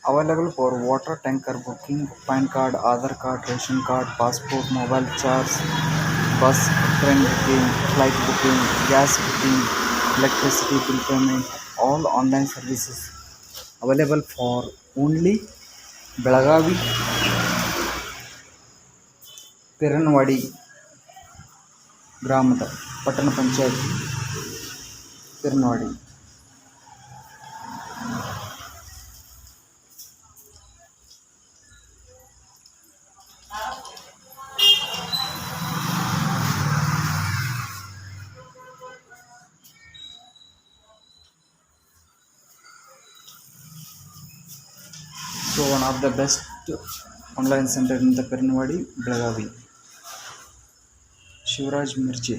Available for water tanker booking, PAN card, Aadhaar card, ration card, passport, mobile charge, bus, train booking, flight booking, gas booking, electricity bill payment, all online services available for only Belagavi, Piranwadi ಗ್ರಾಮದ ಪಟ್ಟಣ panchayat ಪಿರ್ನವಾಡಿ. So one of the best online center in the Piranwadi, Belagavi. Shivraj Mirchi.